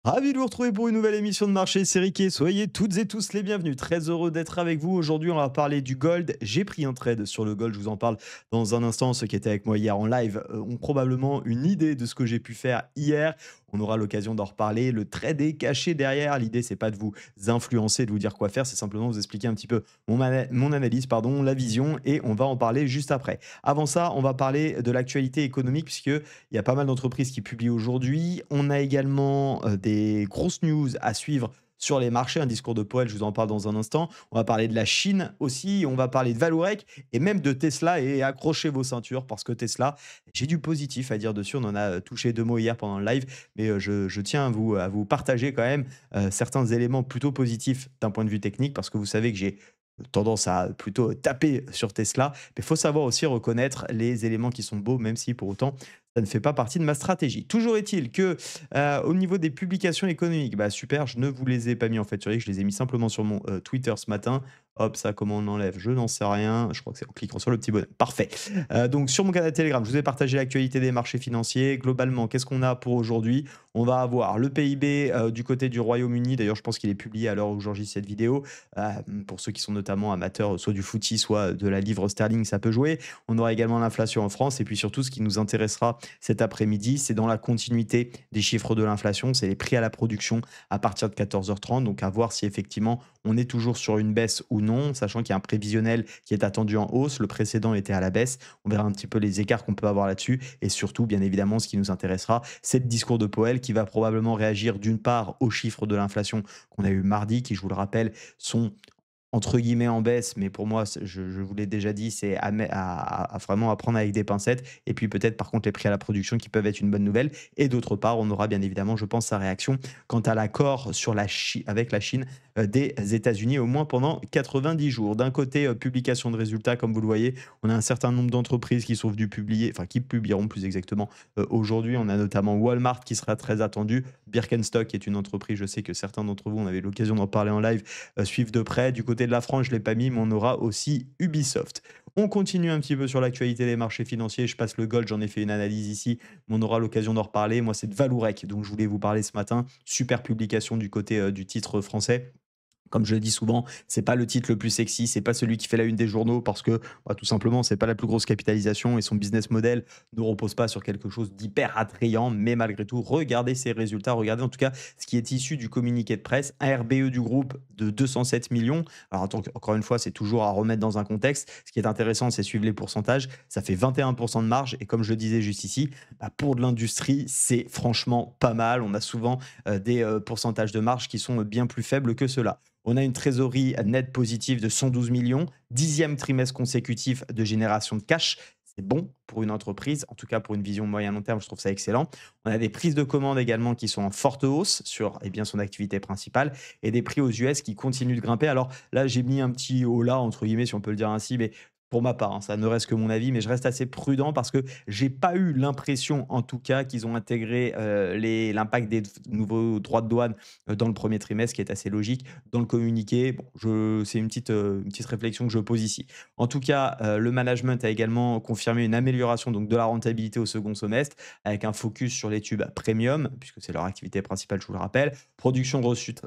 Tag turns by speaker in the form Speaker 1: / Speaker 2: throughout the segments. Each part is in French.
Speaker 1: Ravi de vous retrouver pour une nouvelle émission de marché, c'est Riquet. Soyez toutes et tous les bienvenus. Très heureux d'être avec vous. Aujourd'hui, on va parler du gold. J'ai pris un trade sur le gold, je vous en parle dans un instant. Ceux qui étaient avec moi hier en live ont probablement une idée de ce que j'ai pu faire hier. On aura l'occasion d'en reparler. Le trade est caché derrière. L'idée, c'est pas de vous influencer, de vous dire quoi faire, c'est simplement vous expliquer un petit peu mon analyse, pardon, la vision, et on va en parler juste après. Avant ça, on va parler de l'actualité économique, puisque il y a pas mal d'entreprises qui publient aujourd'hui. On a également des grosses news à suivre sur les marchés. Un discours de Powell, je vous en parle dans un instant. On va parler de la Chine aussi. On va parler de Valorec et même de Tesla. Et accrochez vos ceintures parce que Tesla, j'ai du positif à dire dessus. On en a touché deux mots hier pendant le live. Mais je tiens à vous partager quand même certains éléments plutôt positifs d'un point de vue technique parce que vous savez que j'ai tendance à plutôt taper sur Tesla. Mais il faut savoir aussi reconnaître les éléments qui sont beaux, même si pour autant ça ne fait pas partie de ma stratégie. Toujours est-il que, au niveau des publications économiques, bah, super, je ne vous les ai pas mis en fait sur X, je les ai mis simplement sur mon, Twitter ce matin. Hop, ça, comment on enlève? Je n'en sais rien. Je crois que c'est en cliquant sur le petit bonhomme. Parfait. Donc sur mon canal Telegram, je vous ai partagé l'actualité des marchés financiers. Globalement, qu'est-ce qu'on a pour aujourd'hui? On va avoir le PIB, du côté du Royaume-Uni. D'ailleurs, je pense qu'il est publié à l'heure où j'enregistre cette vidéo. Pour ceux qui sont notamment amateurs, soit du footy, soit de la livre sterling, ça peut jouer. On aura également l'inflation en France et puis surtout ce qui nous intéressera cet après-midi, c'est dans la continuité des chiffres de l'inflation, c'est les prix à la production à partir de 14h30. Donc à voir si effectivement on est toujours sur une baisse ou non, sachant qu'il y a un prévisionnel qui est attendu en hausse, le précédent était à la baisse. On verra un petit peu les écarts qu'on peut avoir là-dessus et surtout, bien évidemment, ce qui nous intéressera, c'est le discours de Powell qui va probablement réagir d'une part aux chiffres de l'inflation qu'on a eu mardi, qui, je vous le rappelle, sont entre guillemets «en baisse», mais pour moi, je vous l'ai déjà dit, c'est à vraiment à prendre avec des pincettes et puis peut-être par contre les prix à la production qui peuvent être une bonne nouvelle et d'autre part, on aura bien évidemment, je pense, sa réaction quant à l'accord sur avec la Chine, des États-Unis au moins pendant 90 jours. D'un côté, publication de résultats comme vous le voyez, on a un certain nombre d'entreprises qui sont venues publier, enfin qui publieront plus exactement, aujourd'hui. On a notamment Walmart qui sera très attendu, Birkenstock qui est une entreprise, je sais que certains d'entre vous, on avait l'occasion d'en parler en live, suivent de près. Du côté de la France, je ne l'ai pas mis, mais on aura aussi Ubisoft. On continue un petit peu sur l'actualité des marchés financiers. Je passe le gold, j'en ai fait une analyse ici, mais on aura l'occasion d'en reparler. Moi, c'est de Valourec, dont je voulais vous parler ce matin. Super publication du côté du titre français. Comme je le dis souvent, c'est pas le titre le plus sexy, c'est pas celui qui fait la une des journaux parce que, bah, tout simplement, c'est pas la plus grosse capitalisation et son business model ne repose pas sur quelque chose d'hyper attrayant. Mais malgré tout, regardez ses résultats, regardez en tout cas ce qui est issu du communiqué de presse. Un RBE du groupe de 207 millions. Alors, encore une fois, c'est toujours à remettre dans un contexte. Ce qui est intéressant, c'est suivre les pourcentages. Ça fait 21% de marge et comme je le disais juste ici, bah, pour de l'industrie, c'est franchement pas mal. On a souvent des pourcentages de marge qui sont bien plus faibles que cela. On a une trésorerie nette positive de 112 millions, dixième trimestre consécutif de génération de cash. C'est bon pour une entreprise, en tout cas pour une vision moyen long terme, je trouve ça excellent. On a des prises de commandes également qui sont en forte hausse sur bien, son activité principale et des prix aux US qui continuent de grimper. Alors là, j'ai mis un petit haut là, entre guillemets, si on peut le dire ainsi, mais pour ma part, hein, ça ne reste que mon avis, mais je reste assez prudent parce que j'ai pas eu l'impression, en tout cas, qu'ils ont intégré l'impact des nouveaux droits de douane dans le premier trimestre, qui est assez logique. Dans le communiqué, bon, c'est une petite réflexion que je pose ici. En tout cas, le management a également confirmé une amélioration donc, de la rentabilité au second semestre, avec un focus sur les tubes premium, puisque c'est leur activité principale, je vous le rappelle. Production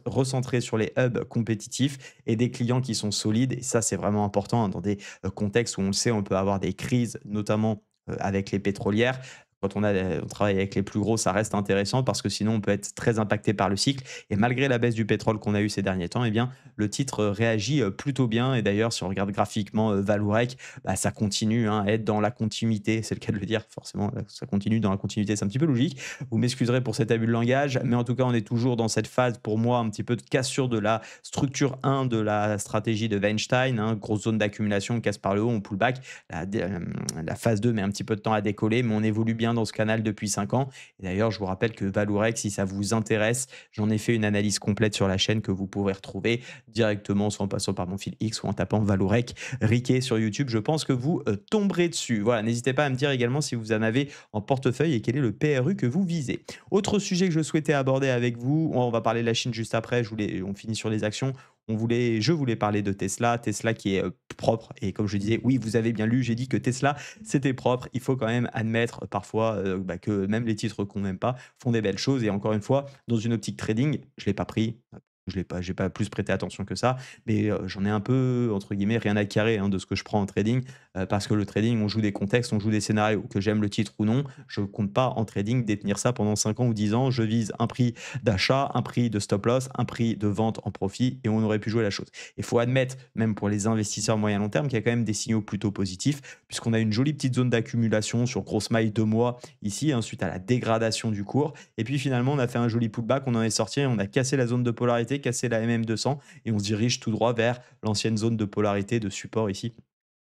Speaker 1: recentrée sur les hubs compétitifs et des clients qui sont solides. Et ça, c'est vraiment important hein, dans des contextes où on le sait, on peut avoir des crises, notamment avec les pétrolières. Quand on travaille avec les plus gros, ça reste intéressant parce que sinon on peut être très impacté par le cycle. Et malgré la baisse du pétrole qu'on a eu ces derniers temps, eh bien, le titre réagit plutôt bien. Et d'ailleurs, si on regarde graphiquement Valourec, bah, ça continue hein, à être dans la continuité. C'est le cas de le dire, forcément, ça continue dans la continuité. C'est un petit peu logique. Vous m'excuserez pour cet abus de langage, mais en tout cas, on est toujours dans cette phase, pour moi, un petit peu de cassure de la structure 1 de la stratégie de Weinstein. Hein, grosse zone d'accumulation, on casse par le haut, on pull back. La phase 2 met un petit peu de temps à décoller, mais on évolue bien dans ce canal depuis 5 ans. Et d'ailleurs, je vous rappelle que Valourec, si ça vous intéresse, j'en ai fait une analyse complète sur la chaîne que vous pourrez retrouver directement, soit en passant par mon fil X ou en tapant Valourec Riquet sur YouTube. Je pense que vous tomberez dessus. Voilà, n'hésitez pas à me dire également si vous en avez en portefeuille et quel est le PRU que vous visez. Autre sujet que je souhaitais aborder avec vous, on va parler de la Chine juste après, on finit sur les actions. je voulais parler de Tesla, Tesla qui est propre. Et comme je disais, oui, vous avez bien lu, j'ai dit que Tesla, c'était propre. Il faut quand même admettre parfois bah, que même les titres qu'on n'aime pas font des belles choses. Et encore une fois, dans une optique trading, je ne l'ai pas pris. Je l'ai pas, j'ai pas plus prêté attention que ça, mais j'en ai un peu, entre guillemets, «rien à carrer» hein, de ce que je prends en trading, parce que le trading, on joue des contextes, on joue des scénarios. Que j'aime le titre ou non, je compte pas en trading détenir ça pendant 5 ans ou 10 ans. Je vise un prix d'achat, un prix de stop loss, un prix de vente en profit et on aurait pu jouer la chose. Il faut admettre, même pour les investisseurs moyen long terme, qu'il y a quand même des signaux plutôt positifs, puisqu'on a une jolie petite zone d'accumulation sur grosse maille 2 mois ici, hein, suite à la dégradation du cours. Et puis finalement, on a fait un joli pullback, on en est sorti, on a cassé la zone de polarité, cassé la MM200 et on se dirige tout droit vers l'ancienne zone de polarité de support ici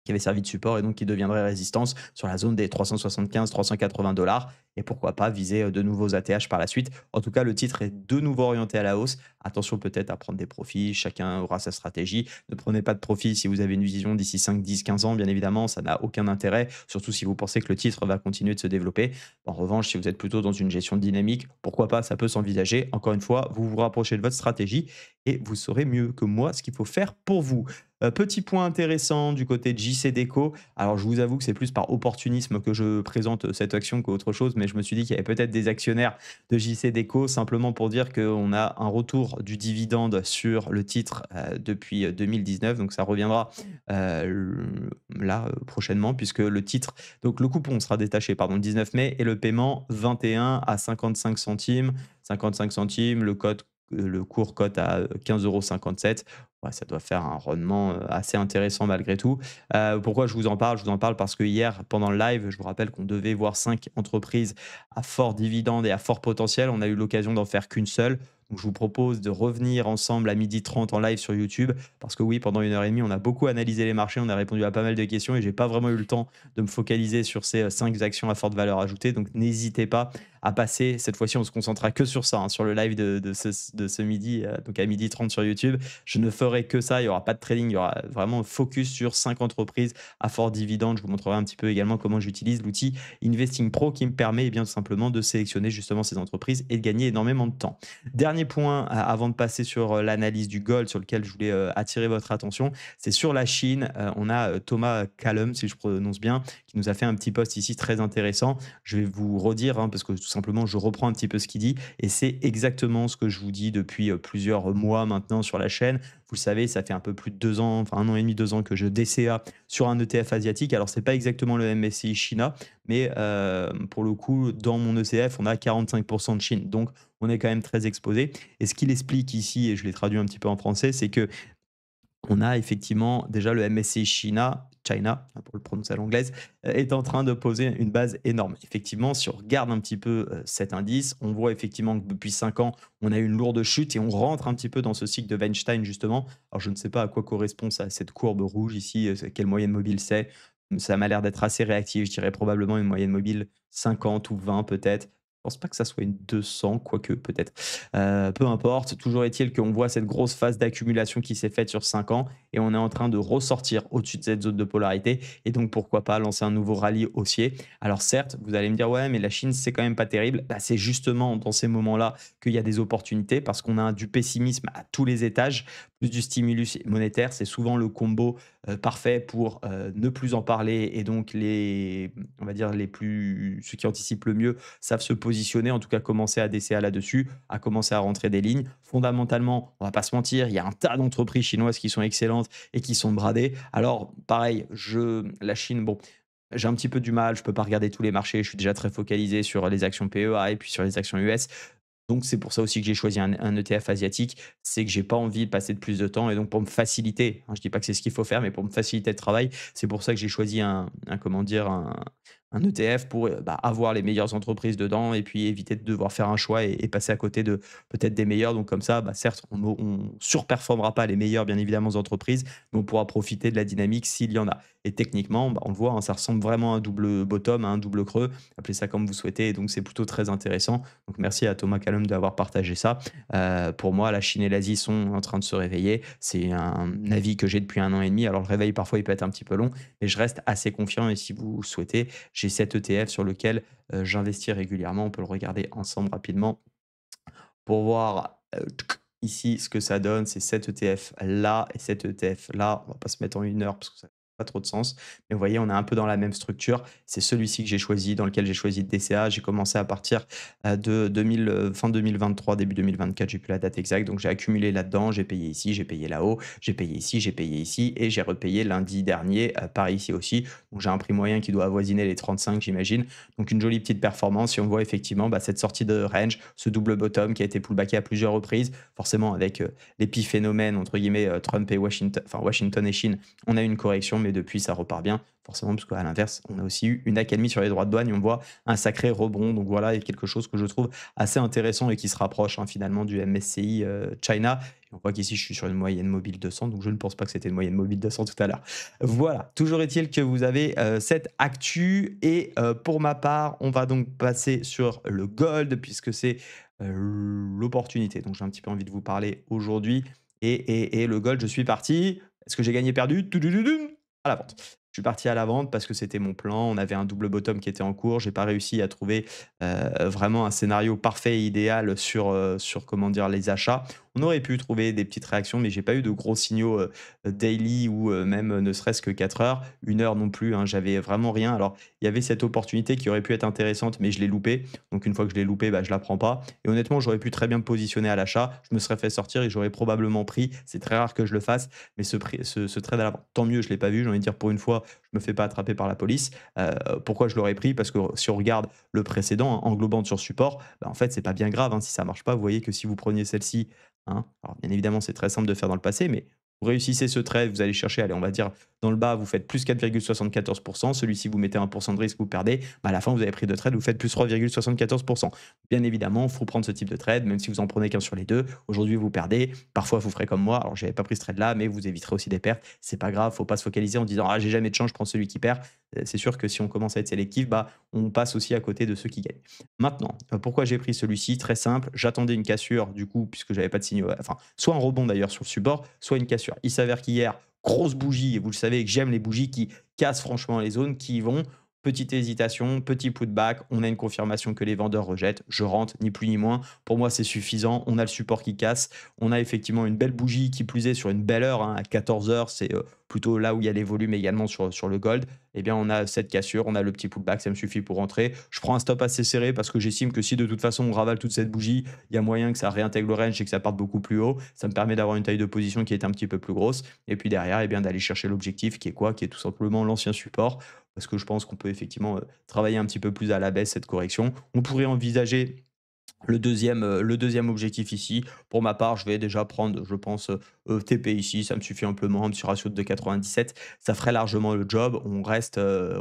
Speaker 1: qui avait servi de support et donc qui deviendrait résistance sur la zone des 375-380 $ et pourquoi pas viser de nouveaux ATH par la suite. En tout cas, le titre est de nouveau orienté à la hausse. Attention peut-être à prendre des profits, chacun aura sa stratégie. Ne prenez pas de profit si vous avez une vision d'ici 5, 10, 15 ans, bien évidemment, ça n'a aucun intérêt, surtout si vous pensez que le titre va continuer de se développer. En revanche, si vous êtes plutôt dans une gestion dynamique, pourquoi pas, ça peut s'envisager. Encore une fois, vous vous rapprochez de votre stratégie et vous saurez mieux que moi ce qu'il faut faire pour vous. Petit point intéressant du côté de JC Deco. Alors, je vous avoue que c'est plus par opportunisme que je présente cette action qu'autre chose, mais je me suis dit qu'il y avait peut-être des actionnaires de JC Deco, simplement pour dire qu'on a un retour du dividende sur le titre depuis 2019. Donc, ça reviendra là prochainement, puisque le titre, donc le coupon sera détaché, pardon, le 19 mai et le paiement 21 à 55 centimes. 55 centimes, le cours cote à 15,57 €. Ouais, ça doit faire un rendement, assez intéressant malgré tout. Pourquoi je vous en parle? Je vous en parle parce que hier, pendant le live, je vous rappelle qu'on devait voir 5 entreprises à fort dividende et à fort potentiel. On a eu l'occasion d'en faire qu'une seule. Donc je vous propose de revenir ensemble à 12h30 en live sur YouTube parce que oui, pendant 1 h 30, on a beaucoup analysé les marchés, on a répondu à pas mal de questions et j'ai pas vraiment eu le temps de me focaliser sur ces, 5 actions à forte valeur ajoutée. Donc n'hésitez pas à passer. Cette fois-ci, on se concentrera que sur ça, hein, sur le live de ce midi, donc à 12h30 sur YouTube. Je ne ferai que ça, il n'y aura pas de trading, il y aura vraiment focus sur 5 entreprises à fort dividende. Je vous montrerai un petit peu également comment j'utilise l'outil Investing Pro qui me permet eh bien tout simplement de sélectionner justement ces entreprises et de gagner énormément de temps. Dernier point avant de passer sur l'analyse du gold sur lequel je voulais attirer votre attention, c'est sur la Chine. On a Thomas Callum, si je prononce bien, qui nous a fait un petit post ici très intéressant. Je vais vous redire, hein, parce que tout simplement, je reprends un petit peu ce qu'il dit, et c'est exactement ce que je vous dis depuis plusieurs mois maintenant sur la chaîne. Vous le savez, ça fait un peu plus de 2 ans, enfin 1 an et demi, 2 ans que je DCA sur un ETF asiatique. Alors, c'est pas exactement le MSCI China, mais pour le coup, dans mon ECF, on a 45% de Chine. Donc, on est quand même très exposé. Et ce qu'il explique ici, et je l'ai traduit un petit peu en français, c'est que on a effectivement déjà le MSCI China, pour le prononcer à l'anglaise, est en train de poser une base énorme. Effectivement, si on regarde un petit peu cet indice, on voit effectivement que depuis 5 ans, on a eu une lourde chute et on rentre un petit peu dans ce cycle de Weinstein, justement. Alors, je ne sais pas à quoi correspond cette courbe rouge ici, quelle moyenne mobile c'est. Ça m'a l'air d'être assez réactif, je dirais probablement une moyenne mobile 50 ou 20 peut-être. Je pense pas que ça soit une 200, quoique peut-être. Peu importe, toujours est-il qu'on voit cette grosse phase d'accumulation qui s'est faite sur 5 ans et on est en train de ressortir au-dessus de cette zone de polarité et donc pourquoi pas lancer un nouveau rallye haussier. Alors certes, vous allez me dire: «Ouais, mais la Chine, c'est quand même pas terrible». Bah, c'est justement dans ces moments-là qu'il y a des opportunités parce qu'on a du pessimisme à tous les étages, plus du stimulus monétaire. C'est souvent le combo, parfait pour, ne plus en parler et donc on va dire ceux qui anticipent le mieux savent se positionner, en tout cas commencer à DCA là-dessus, à commencer à rentrer des lignes. Fondamentalement, on va pas se mentir, il y a un tas d'entreprises chinoises qui sont excellentes et qui sont bradées. Alors pareil, la Chine, bon, j'ai un petit peu du mal, je peux pas regarder tous les marchés, je suis déjà très focalisé sur les actions PEA et puis sur les actions US. Donc c'est pour ça aussi que j'ai choisi un ETF asiatique, c'est que j'ai pas envie de passer de plus de temps et donc pour me faciliter, hein, je dis pas que c'est ce qu'il faut faire, mais pour me faciliter le travail, c'est pour ça que j'ai choisi comment dire? Un ETF pour, bah, avoir les meilleures entreprises dedans et puis éviter de devoir faire un choix et passer à côté de peut-être des meilleures. Donc comme ça, bah, certes, on surperformera pas les meilleures bien évidemment entreprises, mais on pourra profiter de la dynamique s'il y en a. Et techniquement, bah, on le voit, hein, ça ressemble vraiment à un double bottom, à un double creux, appelez ça comme vous souhaitez et donc c'est plutôt très intéressant. Donc merci à Thomas Callum d'avoir partagé ça. Pour moi, la Chine et l'Asie sont en train de se réveiller. C'est un avis que j'ai depuis 1 an et demi. Alors le réveil, parfois, il peut être un petit peu long, mais je reste assez confiant et si vous souhaitez, j'ai cet ETF sur lequel, j'investis régulièrement. On peut le regarder ensemble rapidement pour voir, ici, ce que ça donne, c'est cet ETF là et cet ETF là. On va pas se mettre en 1 heure parce que ça n'a pas trop de sens. Mais vous voyez, on est un peu dans la même structure. C'est celui-ci que j'ai choisi, dans lequel j'ai choisi le DCA. J'ai commencé à partir de 2000, fin 2023, début 2024, j'ai plus la date exacte. Donc j'ai accumulé là-dedans, j'ai payé ici, j'ai payé là-haut, j'ai payé ici, j'ai payé ici et j'ai repayé lundi dernier par ici aussi. Donc j'ai un prix moyen qui doit avoisiner les 35, j'imagine. Donc une jolie petite performance. Si on voit effectivement cette sortie de range, ce double bottom qui a été pullbacké à plusieurs reprises, forcément avec l'épiphénomène entre guillemets Trump et Washington, enfin Washington et Chine, on a eu une correction, mais depuis ça repart bien. Forcément, parce qu'à l'inverse, on a aussi eu une accalmie sur les droits de douane et on voit un sacré rebond. Donc voilà, il y a quelque chose que je trouve assez intéressant et qui se rapproche finalement du MSCI China. Et on voit qu'ici, je suis sur une moyenne mobile 200, donc je ne pense pas que c'était une moyenne mobile 200 tout à l'heure. Voilà, toujours est-il que vous avez cette actu. Et pour ma part, on va donc passer sur le gold, puisque c'est l'opportunité. Donc j'ai un petit peu envie de vous parler aujourd'hui. Et le gold, je suis parti. Est-ce que j'ai gagné, perdu? Toudoudoudoum. À la vente. Je suis parti à la vente parce que c'était mon plan. On avait un double bottom qui était en cours. J'ai pas réussi à trouver vraiment un scénario parfait et idéal sur comment dire, les achats. On aurait pu trouver des petites réactions, mais j'ai pas eu de gros signaux daily ou même ne serait-ce que 4 heures, 1 heure non plus, hein. J'avais vraiment rien. Alors, il y avait cette opportunité qui aurait pu être intéressante, mais je l'ai loupée. Donc, une fois que je l'ai loupée, bah, je la prends pas. Et honnêtement, j'aurais pu très bien me positionner à l'achat. Je me serais fait sortir et j'aurais probablement pris. C'est très rare que je le fasse, mais ce trade à la vente, tant mieux, je l'ai pas vu. J'ai envie de dire, pour une fois, je me fais pas attraper par la police. Pourquoi je l'aurais pris? Parce que si on regarde le précédent, hein, englobant sur support, bah, en fait, c'est pas bien grave, hein, si ça marche pas. Vous voyez que si vous preniez celle-ci, hein, alors bien évidemment, c'est très simple de faire dans le passé, mais vous réussissez ce trade, vous allez chercher, allez, on va dire dans le bas, vous faites plus 4,74%. Celui-ci, vous mettez 1% de risque, vous perdez. Bah, à la fin, vous avez pris deux trades, vous faites plus 3,74%. Bien évidemment, il faut prendre ce type de trade, même si vous en prenez qu'un sur les deux. Aujourd'hui, vous perdez. Parfois, vous ferez comme moi. Alors, je n'avais pas pris ce trade-là, mais vous éviterez aussi des pertes. C'est pas grave, faut pas se focaliser en disant ah, j'ai jamais de chance, je prends celui qui perd. C'est sûr que si on commence à être sélectif, bah, on passe aussi à côté de ceux qui gagnent. Maintenant, pourquoi j'ai pris celui-ci? Très simple, j'attendais une cassure du coup, puisque j'avais pas de signaux, enfin, soit un rebond d'ailleurs sur le support, soit une cassure. Il s'avère qu'hier, grosse bougie, et vous le savez que j'aime les bougies qui cassent franchement les zones, qui y vont. Petite hésitation, petit putback, on a une confirmation que les vendeurs rejettent. Je rentre, ni plus ni moins. Pour moi, c'est suffisant. On a le support qui casse. On a effectivement une belle bougie qui plus est sur une belle heure, hein, à 14 heures. C'est plutôt là où il y a les volumes également sur le gold. Eh bien, on a cette cassure, on a le petit putback, ça me suffit pour rentrer. Je prends un stop assez serré parce que j'estime que si de toute façon on ravale toute cette bougie, il y a moyen que ça réintègre le range et que ça parte beaucoup plus haut. Ça me permet d'avoir une taille de position qui est un petit peu plus grosse. Et puis derrière, eh bien, d'aller chercher l'objectif qui est quoi? Qui est tout simplement l'ancien support. Parce que je pense qu'on peut effectivement travailler un petit peu plus à la baisse cette correction. On pourrait envisager le deuxième objectif ici, pour ma part, je vais déjà prendre, je pense, TP ici, ça me suffit amplement, un petit ratio de 2,97, ça ferait largement le job. On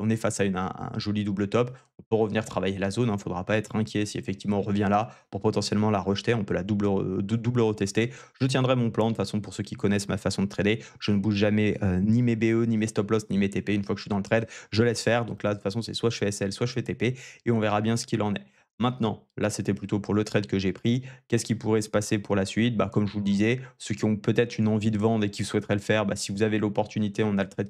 Speaker 1: est face à un joli double top. On peut revenir travailler la zone, il ne faudra pas être inquiet si effectivement on revient là pour potentiellement la rejeter. On peut la double retester. Je tiendrai mon plan, de toute façon, pour ceux qui connaissent ma façon de trader, je ne bouge jamais ni mes BE, ni mes stop loss, ni mes TP. Une fois que je suis dans le trade, je laisse faire. Donc là, de toute façon, c'est soit je fais SL, soit je fais TP, et on verra bien ce qu'il en est. Maintenant, là, c'était plutôt pour le trade que j'ai pris. Qu'est-ce qui pourrait se passer pour la suite? Bah, comme je vous le disais, ceux qui ont peut-être une envie de vendre et qui souhaiteraient le faire, bah, si vous avez l'opportunité, on a le prix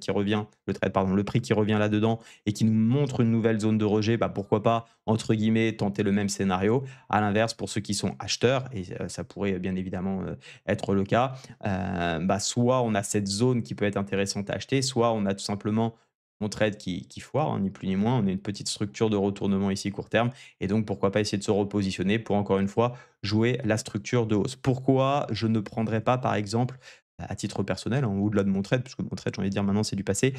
Speaker 1: qui revient là-dedans et qui nous montre une nouvelle zone de rejet, bah, pourquoi pas, entre guillemets, tenter le même scénario. À l'inverse, pour ceux qui sont acheteurs, et ça pourrait bien évidemment être le cas, bah, soit on a cette zone qui peut être intéressante à acheter, soit on a tout simplement mon trade qui foire, hein, ni plus ni moins. On a une petite structure de retournement ici court terme et donc pourquoi pas essayer de se repositionner pour encore une fois jouer la structure de hausse. Pourquoi je ne prendrais pas par exemple, à titre personnel, hein, au-delà de mon trade, puisque mon trade, j'ai envie de dire maintenant c'est du passé,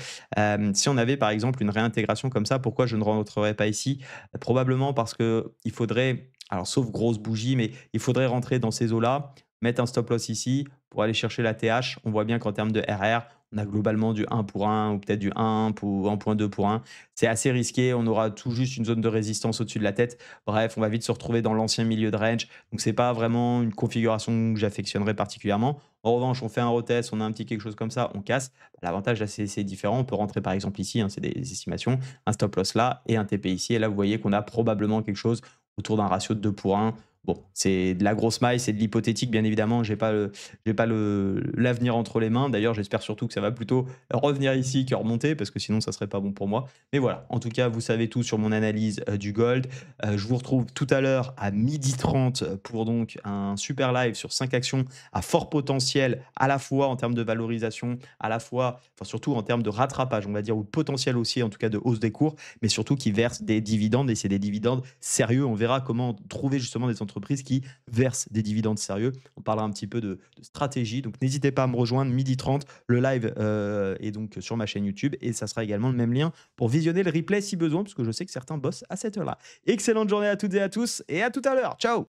Speaker 1: si on avait par exemple une réintégration comme ça, pourquoi je ne rentrerais pas ici? Probablement parce qu'il faudrait, alors sauf grosse bougie, mais il faudrait rentrer dans ces eaux-là, mettre un stop loss ici pour aller chercher la TH. On voit bien qu'en termes de RR, on a globalement du 1 pour 1 ou peut-être du 1 pour 1,2 pour 1. C'est assez risqué, on aura tout juste une zone de résistance au-dessus de la tête. Bref, on va vite se retrouver dans l'ancien milieu de range. Donc c'est pas vraiment une configuration que j'affectionnerais particulièrement. En revanche, on fait un retest, on a un petit quelque chose comme ça, on casse. L'avantage là, c'est différent. On peut rentrer par exemple ici, hein, c'est des estimations, un stop loss là et un TP ici. Et là, vous voyez qu'on a probablement quelque chose autour d'un ratio de 2 pour 1. Bon, c'est de la grosse maille, c'est de l'hypothétique, bien évidemment. J'ai pas l'avenir entre les mains. D'ailleurs, j'espère surtout que ça va plutôt revenir ici que remonter, parce que sinon, ça serait pas bon pour moi. Mais voilà, en tout cas, vous savez tout sur mon analyse du gold. Je vous retrouve tout à l'heure à 12h30 pour donc un super live sur 5 actions à fort potentiel, à la fois en termes de valorisation, à la fois, enfin surtout en termes de rattrapage, on va dire, ou de potentiel aussi, en tout cas de hausse des cours, mais surtout qui versent des dividendes et c'est des dividendes sérieux. On verra comment trouver justement des entreprises qui versent des dividendes sérieux. On parlera un petit peu de stratégie. Donc n'hésitez pas à me rejoindre 12h30. Le live est donc sur ma chaîne YouTube et ça sera également le même lien pour visionner le replay si besoin, parce que je sais que certains bossent à cette heure-là. Excellente journée à toutes et à tous et à tout à l'heure. Ciao.